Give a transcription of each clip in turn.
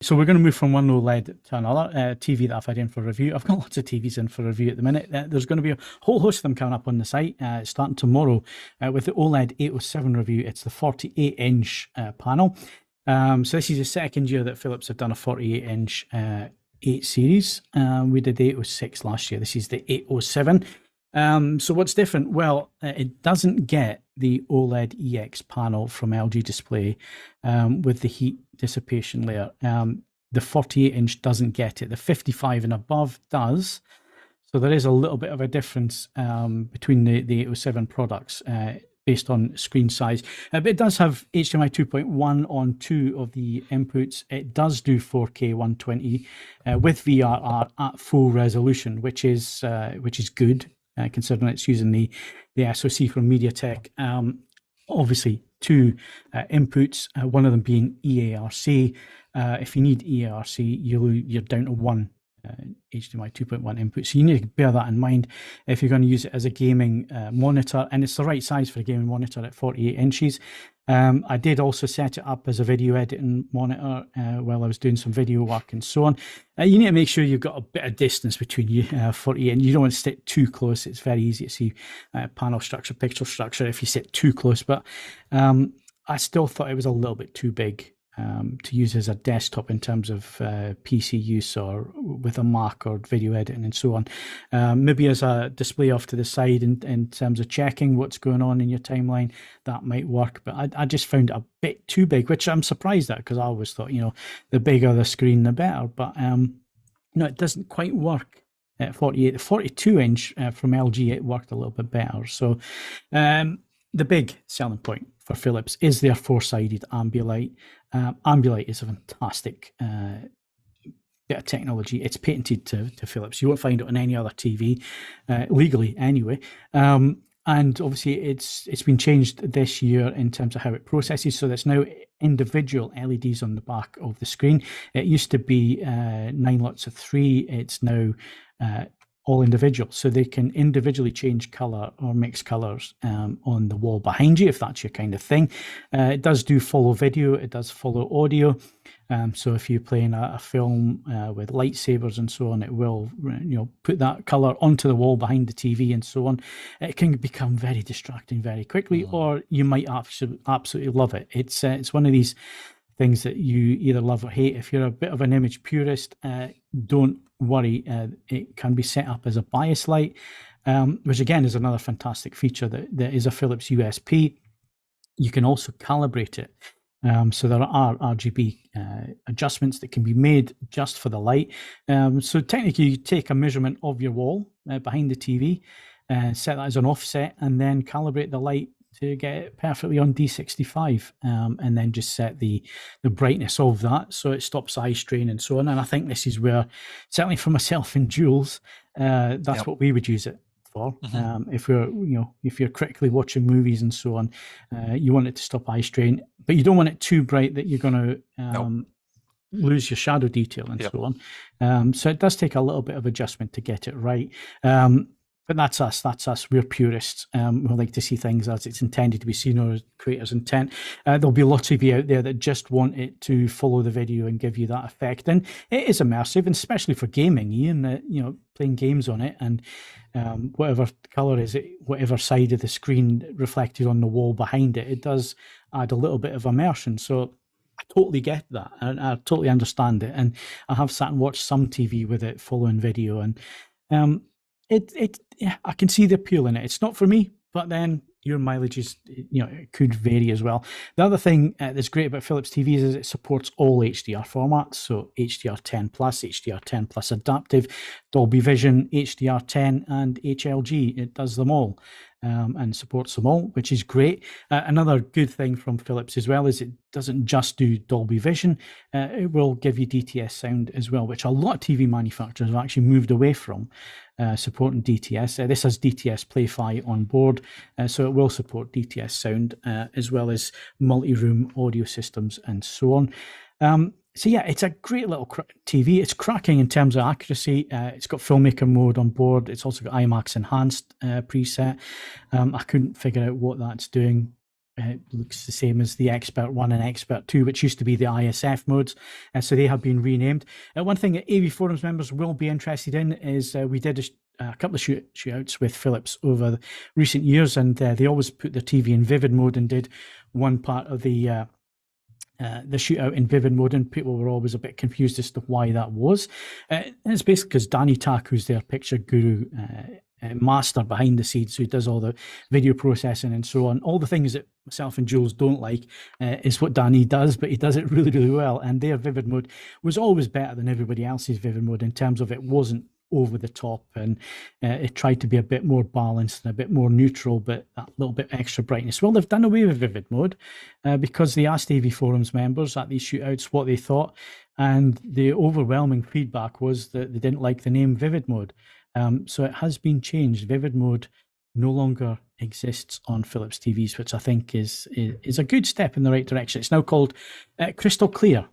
So we're going to move from one OLED to another TV that I've had in for review. I've got lots of TVs in for review at the minute. There's going to be a whole host of them coming up on the site starting tomorrow with the OLED 807 review. It's the 48-inch panel. So this is the second year that Philips have done a 48-inch 8 series. We did the 806 last year. This is the 807. So what's different? Well, it doesn't get the OLED EX panel from LG Display with the heat dissipation layer. The 48-inch doesn't get it. The 55 and above does. So there is a little bit of a difference between the 807 products based on screen size. But it does have HDMI 2.1 on 2 of the inputs. It does do 4K 120 with VRR at full resolution, which is good. Considering it's using the SoC from MediaTek. Obviously, 2 inputs, one of them being EARC. If you need EARC, you're down to 1 HDMI 2.1 input. So you need to bear that in mind if you're going to use it as a gaming monitor. And it's the right size for a gaming monitor at 48 inches. I did also set it up as a video editing monitor while I was doing some video work and so on. You need to make sure you've got a bit of distance between you 48, and you don't want to sit too close. It's very easy to see panel structure, pixel structure if you sit too close. But I still thought it was a little bit too big to use as a desktop in terms of PC use or with a Mac or video editing and so on. Maybe as a display off to the side in terms of checking what's going on in your timeline, that might work. But I just found it a bit too big, which I'm surprised at because I always thought, the bigger the screen, the better. But it doesn't quite work at 48. The 42-inch from LG, it worked a little bit better. So the big selling point for Philips is their 4-sided Ambilight. Ambilight is a fantastic bit of technology. It's patented to Philips. You won't find it on any other TV, legally anyway. And obviously it's been changed this year in terms of how it processes. So there's now individual LEDs on the back of the screen. It used to be 9 lots of 3. It's now all individual, so they can individually change color or mix colors on the wall behind you if that's your kind of thing. It does do follow video, it does follow audio. So if you're playing a film with lightsabers and so on, it will put that color onto the wall behind the TV and so on. It can become very distracting very quickly, or you might absolutely love it. It's one of these things that you either love or hate. If you're a bit of an image purist, don't worry. It can be set up as a bias light, which again is another fantastic feature that is a Philips USP. You can also calibrate it. So there are RGB adjustments that can be made just for the light. So technically you take a measurement of your wall behind the TV, set that as an offset, and then calibrate the light to get it perfectly on D65, and then just set the brightness of that so it stops eye strain and so on. And I think this is where, certainly for myself and Jules, that's what we would use it for. If you're critically watching movies and so on, you want it to stop eye strain, but you don't want it too bright that you're going to lose your shadow detail and so on. So it does take a little bit of adjustment to get it right. But that's us. We're purists. We like to see things as it's intended to be seen, or creator's intent. There'll be lots of you out there that just want it to follow the video and give you that effect. And it is immersive, and especially for gaming, Ian, playing games on it, and whatever color is it, whatever side of the screen reflected on the wall behind it, it does add a little bit of immersion. So I totally get that. I totally understand it. And I have sat and watched some TV with it following video, and I can see the appeal in it. It's not for me, but then your mileage is, it could vary as well. The other thing that's great about Philips TVs is it supports all HDR formats. So HDR10+, HDR10+ adaptive, Dolby Vision, HDR10, and HLG. It does them all. And supports them all, which is great. Another good thing from Philips as well is it doesn't just do Dolby Vision. It will give you DTS sound as well, which a lot of TV manufacturers have actually moved away from supporting DTS. This has DTS Play-Fi on board, so it will support DTS sound as well as multi-room audio systems and so on. So yeah, it's a great little TV. It's cracking in terms of accuracy. It's got filmmaker mode on board. It's also got IMAX enhanced preset. I couldn't figure out what that's doing It looks the same as the Expert 1 and Expert 2, which used to be the ISF modes. So they have been renamed. One thing that AVForums members will be interested in is we did a couple of shootouts with Philips over the recent years, and they always put their TV in vivid mode and did one part of the shootout in vivid mode, and people were always a bit confused as to why that was. And it's basically because Danny Tak, who's their picture guru master behind the scenes, who does all the video processing and so on, all the things that myself and Jules don't like, is what Danny does, but he does it really, really well. And their vivid mode was always better than everybody else's vivid mode in terms of it wasn't over the top, and it tried to be a bit more balanced and a bit more neutral, but that little bit extra brightness. Well, they've done away with vivid mode because they asked AVForums members at these shootouts what they thought, and the overwhelming feedback was that they didn't like the name vivid mode. So it has been changed. Vivid mode no longer exists on Philips TVs, which I think is a good step in the right direction. It's now called crystal clear.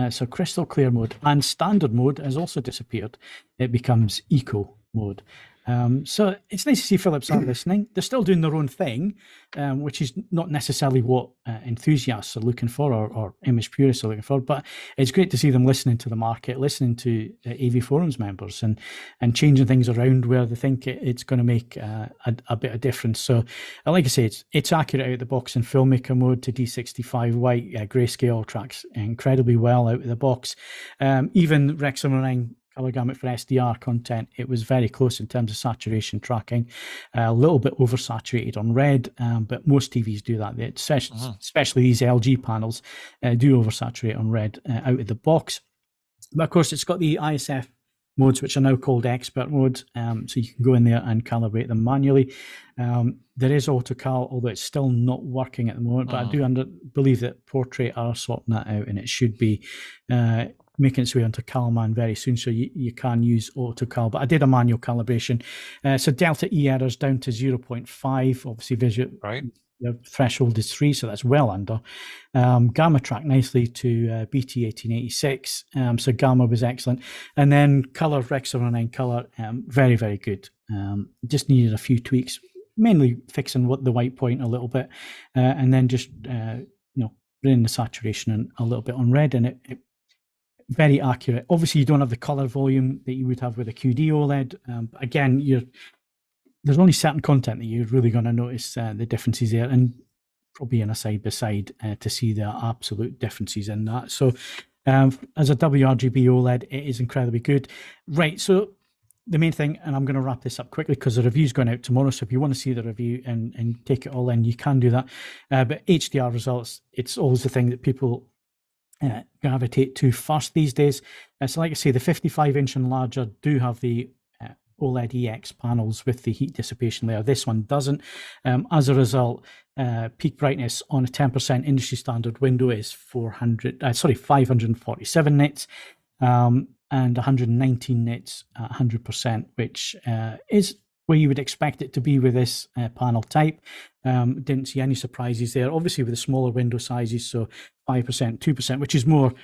So crystal clear mode, and standard mode has also disappeared. It becomes eco mode. So it's nice to see Philips are listening. They're still doing their own thing, which is not necessarily what enthusiasts are looking for, or image purists are looking for, but it's great to see them listening to the market, listening to AVForums members, and changing things around where they think it's going to make a bit of difference. So like I say, it's accurate out of the box in filmmaker mode to D65 white. Grayscale tracks incredibly well out of the box. Even Rec 709 color gamut for SDR content, it was very close in terms of saturation tracking, a little bit oversaturated on red, but most TVs do that, especially these LG panels do oversaturate on red out of the box. But of course, it's got the ISF modes, which are now called expert modes, so you can go in there and calibrate them manually. There is AutoCal, although it's still not working at the moment, but I do believe that Portrait are sorting that out, and it should be making its way onto CalMan very soon, so you can use AutoCal. But I did a manual calibration. So Delta E errors down to 0.5, obviously visual. Right. The threshold is 3, so that's well under. Gamma tracked nicely to BT 1886, so Gamma was excellent. And then color, Rec 709 color, very, very good. Just needed a few tweaks, mainly fixing the white point a little bit, and then just bringing the saturation a little bit on red, and it very accurate. Obviously, you don't have the color volume that you would have with a QD OLED. But again, there's only certain content that you're really going to notice the differences there, and probably in a side-by-side to see the absolute differences in that. So as a WRGB OLED, it is incredibly good. Right, so the main thing, and I'm going to wrap this up quickly because the review's going out tomorrow, so if you want to see the review and take it all in, you can do that. But HDR results, it's always the thing that people gravitate to first these days. So like I say, the 55-inch and larger do have the OLED EX panels with the heat dissipation layer. This one doesn't. As a result, peak brightness on a 10% industry standard window is 547 nits, and 119 nits at 100%, which is where you would expect it to be with this panel type. Didn't see any surprises there. Obviously with the smaller window sizes, so 5%, 2%, which is more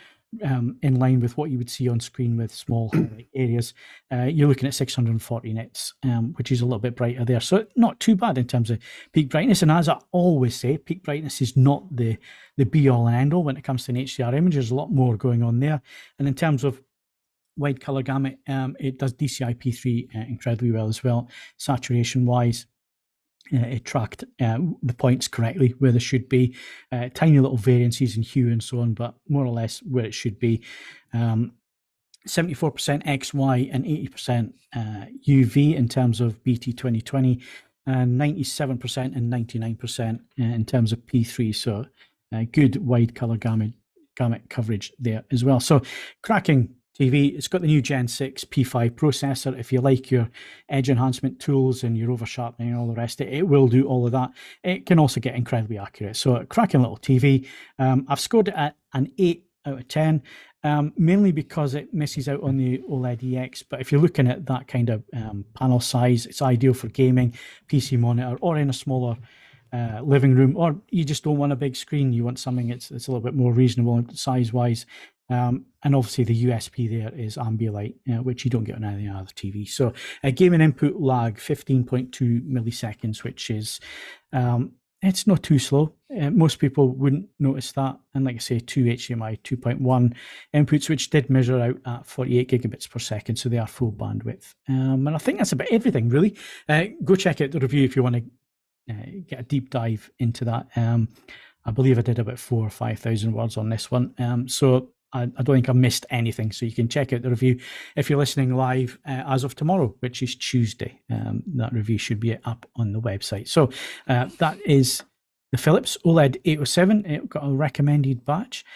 in line with what you would see on screen with small areas. You're looking at 640 nits, which is a little bit brighter there. So not too bad in terms of peak brightness. And as I always say, peak brightness is not the be-all and end-all when it comes to an HDR image. There's a lot more going on there. And in terms of wide color gamut, it does DCI-P3 incredibly well as well. Saturation wise, it tracked the points correctly where they should be. Tiny little variances in hue and so on, but more or less where it should be. 74% XY and 80% UV in terms of BT 2020, and 97% and 99% in terms of P3. So good wide color gamut coverage there as well. So cracking TV. It's got the new Gen 6 P5 processor. If you like your edge enhancement tools and your over sharpening and all the rest of it, it will do all of that. It can also get incredibly accurate. So a cracking little TV. I've scored it at an 8 out of 10, mainly because it misses out on the OLED EX. But if you're looking at that kind of panel size, it's ideal for gaming, PC monitor, or in a smaller living room, or you just don't want a big screen. You want something that's a little bit more reasonable size-wise. And obviously the USP there is Ambilight, which you don't get on any other TV. So gaming input lag, 15.2 milliseconds, which is it's not too slow. Most people wouldn't notice that. And like I say, 2 HDMI 2.1 inputs, which did measure out at 48 gigabits per second. So they are full bandwidth. And I think that's about everything, really. Go check out the review if you want to get a deep dive into that. I believe I did about 4,000 or 5,000 words on this one. So I don't think I missed anything. So you can check out the review if you're listening live as of tomorrow, which is Tuesday. That review should be up on the website. So that is the Philips OLED 807. It got a recommended batch.